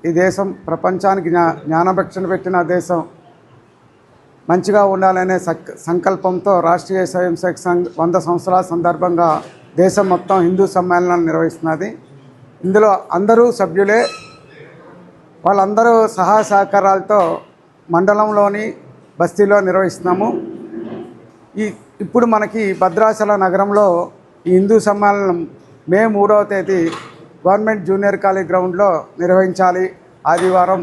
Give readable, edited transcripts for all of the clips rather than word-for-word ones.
ఈ దేశం ప్రపంచానికి జ్ఞానభిక్షణ పెట్టిన దేశం, మంచిగా ఉండాలనే సంకల్పంతో రాష్ట్రీయ స్వయం సేవక్ సంఘ్ 100 సంవత్సరాల సందర్భంగా దేశం మొత్తం హిందూ సమ్మేళనాలు నిర్వహిస్తున్నది. ఇందులో అందరూ సభ్యులే. వాళ్ళందరూ సహాయ సహకారాలతో మండలంలోని బస్తీలో నిర్వహిస్తున్నాము. ఇప్పుడు మనకి భద్రాచల నగరంలో ఈ హిందూ సమ్మేళనం మే 3వ తేదీ గవర్నమెంట్ జూనియర్ కాలేజ్ గ్రౌండ్లో నిర్వహించాలి, ఆదివారం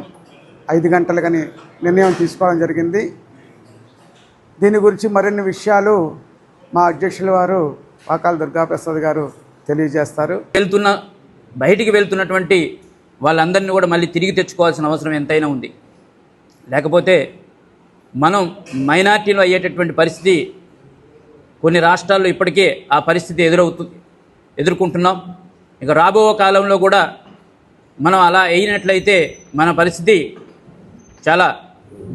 5 గంటలకని నిర్ణయం తీసుకోవడం జరిగింది. దీని గురించి మరిన్ని విషయాలు మా అధ్యక్షుల వారు పాకాల దుర్గాప్రసాద్ గారు తెలియజేస్తారు. బయటికి వెళ్తున్నటువంటి వాళ్ళందరినీ కూడా మళ్ళీ తిరిగి తెచ్చుకోవాల్సిన అవసరం ఎంతైనా ఉంది. లేకపోతే మనం మైనార్టీలో అయ్యేటటువంటి పరిస్థితి కొన్ని రాష్ట్రాల్లో ఇప్పటికే ఆ పరిస్థితి ఎదుర్కొంటున్నాం. ఇక రాబో కాలంలో కూడా మనం అలా అయినట్లయితే మన పరిస్థితి చాలా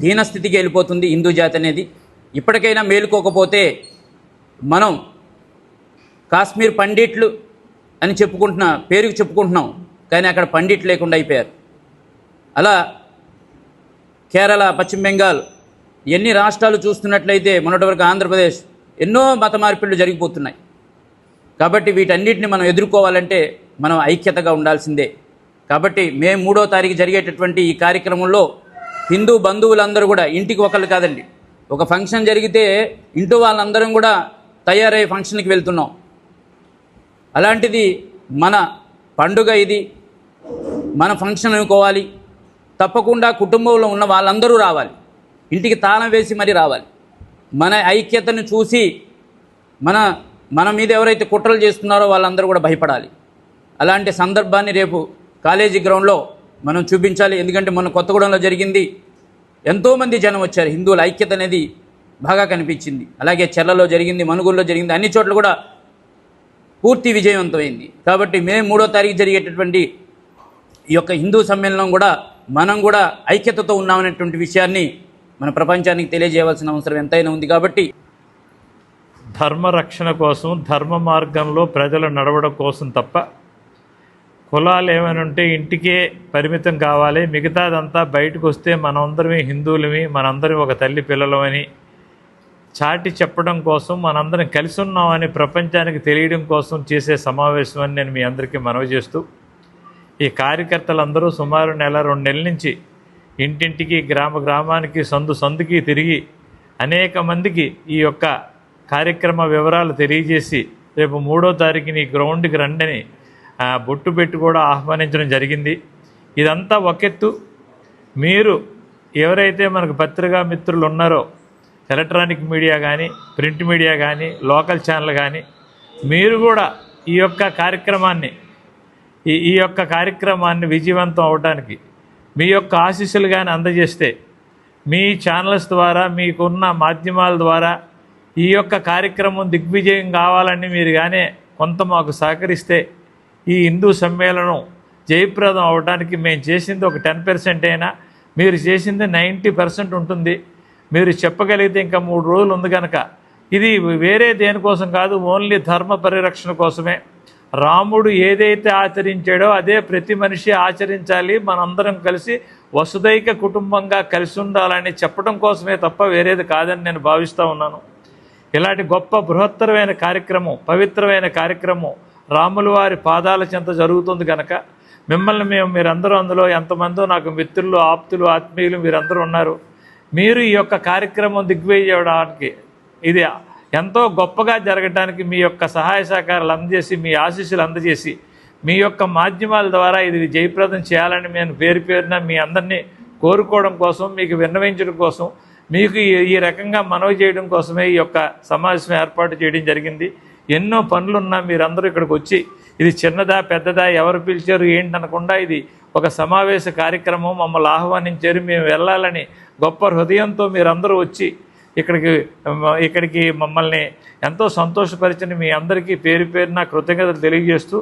దీనస్థితికి వెళ్ళిపోతుంది. హిందూ జాతి అనేది ఇప్పటికైనా మేలుకోకపోతే మనం కాశ్మీర్ పండిట్లు అని పేరుకి చెప్పుకుంటున్నాం, కానీ అక్కడ పండిట్ లేకుండా అయిపోయారు. అలా కేరళ, పశ్చిమ బెంగాల్ ఎన్ని రాష్ట్రాలు చూస్తున్నట్లయితే మొన్నటి వరకు ఆంధ్రప్రదేశ్ ఎన్నో మత మార్పిళ్ళు జరిగిపోతున్నాయి. కాబట్టి వీటన్నిటిని మనం ఎదుర్కోవాలంటే మనం ఐక్యతగా ఉండాల్సిందే. కాబట్టి మే 3వ తారీఖు జరిగేటటువంటి ఈ కార్యక్రమంలో హిందూ బంధువులందరూ కూడా, ఇంటికి ఒకళ్ళు కాదండి, ఒక ఫంక్షన్ జరిగితే ఇంట్లో వాళ్ళందరం కూడా తయారై ఫంక్షన్కి వెళ్తున్నాం. అలాంటిది మన పండుగ ఇది, మన ఫంక్షన్ అనుకోవాలి. తప్పకుండా కుటుంబంలో ఉన్న వాళ్ళందరూ రావాలి, ఇంటికి తాళం వేసి మరీ రావాలి. మన ఐక్యతను చూసి మన మీద ఎవరైతే కుట్రలు చేస్తున్నారో వాళ్ళందరూ కూడా భయపడాలి. అలాంటి సందర్భాన్ని రేపు కాలేజీ గ్రౌండ్లో మనం చూపించాలి. ఎందుకంటే మొన్న కొత్తగూడెంలో జరిగింది, ఎంతోమంది జనం వచ్చారు, హిందువుల ఐక్యత అనేది బాగా కనిపించింది. అలాగే చెర్లలో జరిగింది, మనుగురులో జరిగింది, అన్ని చోట్ల కూడా పూర్తి విజయవంతమైంది. కాబట్టి మే 3వ తారీఖు జరిగేటటువంటి ఈ యొక్క హిందూ సమ్మేళనం కూడా మనం కూడా ఐక్యతతో ఉన్నామనేటువంటి విషయాన్ని మన ప్రపంచానికి తెలియజేయవలసిన అవసరం ఎంతైనా ఉంది. కాబట్టి ధర్మరక్షణ కోసం, ధర్మ మార్గంలో ప్రజలు నడవడం కోసం తప్ప కులాలు ఏమైనా ఉంటే ఇంటికే పరిమితం కావాలి, మిగతాదంతా బయటకు వస్తే మనందరమే హిందువులమి, మనందరం ఒక తల్లి పిల్లలమని చాటి చెప్పడం కోసం, మనందరం కలిసి ఉన్నామని ప్రపంచానికి తెలియడం కోసం చేసే సమావేశం అని నేను మీ అందరికీ మనవి చేస్తూ, ఈ కార్యకర్తలందరూ సుమారు 1-2 నెలల నుంచి ఇంటింటికి, గ్రామానికి, సందుకి తిరిగి అనేక మందికి ఈ యొక్క కార్యక్రమ వివరాలు తెలియజేసి రేపు 3వ తారీఖుని గ్రౌండ్కి రండని బొట్టు పెట్టి కూడా ఆహ్వానించడం జరిగింది. ఇదంతా ఒకెత్తు. మీరు ఎవరైతే మనకు పత్రికా మిత్రులు ఉన్నారో, ఎలక్ట్రానిక్ మీడియా కానీ, ప్రింట్ మీడియా కానీ, లోకల్ ఛానల్ కానీ, మీరు కూడా ఈ యొక్క కార్యక్రమాన్ని విజయవంతం అవడానికి మీ యొక్క ఆశీస్సులు కానీ అందజేస్తే, మీ ఛానల్స్ ద్వారా, మీకున్న మాధ్యమాల ద్వారా ఈ యొక్క కార్యక్రమం దిగ్విజయం కావాలని మీరు కానీ కొంత మాకు సహకరిస్తే ఈ హిందూ సమ్మేళనం జయప్రదం అవడానికి మేము చేసింది ఒక 10% అయినా, మీరు చేసింది 90% ఉంటుంది. మీరు చెప్పగలిగితే ఇంకా 3 రోజులు ఉంది కనుక, ఇది వేరే దేనికోసం కాదు, ఓన్లీ ధర్మ పరిరక్షణ కోసమే. రాముడు ఏదైతే ఆచరించాడో అదే ప్రతి మనిషి ఆచరించాలి, మనందరం కలిసి వసుదైక కుటుంబంగా కలిసి ఉండాలని చెప్పడం కోసమే తప్ప వేరేది కాదని నేను భావిస్తూ ఉన్నాను. ఇలాంటి గొప్ప బృహత్తరమైన కార్యక్రమం, పవిత్రమైన కార్యక్రమం రాముల వారి పాదాల చెంత జరుగుతుంది కనుక మిమ్మల్ని మీరందరూ, అందులో ఎంతమందో నాకు మిత్రులు, ఆప్తులు, ఆత్మీయులు మీరందరూ ఉన్నారు. మీరు ఈ యొక్క కార్యక్రమం దిగ్విజయం చేయడానికి, ఇది ఎంతో గొప్పగా జరగడానికి మీ యొక్క సహాయ సహకారాలు అందజేసి, మీ ఆశీస్సులు అందజేసి, మీ యొక్క మాధ్యమాల ద్వారా ఇది జయప్రదం చేయాలని నేను పేరున మీ అందరినీ కోరుకోవడం కోసం, మీకు విన్నవించడం కోసం, మీకు ఈ రకంగా మనవి చేయడం కోసమే ఈ యొక్క సమావేశం ఏర్పాటు చేయడం జరిగింది. ఎన్నో పనులున్నా మీరందరూ ఇక్కడికి వచ్చి, ఇది చిన్నదా పెద్దదా ఎవరు పిలిచారు ఏంటనకుండా ఇది ఒక సమావేశ కార్యక్రమం, మమ్మల్ని ఆహ్వానించారు, మేము వెళ్ళాలని గొప్ప హృదయంతో మీరందరూ వచ్చి ఇక్కడికి మమ్మల్ని ఎంతో సంతోషపరిచిన మీ అందరికీ పేరున కృతజ్ఞతలు తెలియజేస్తూ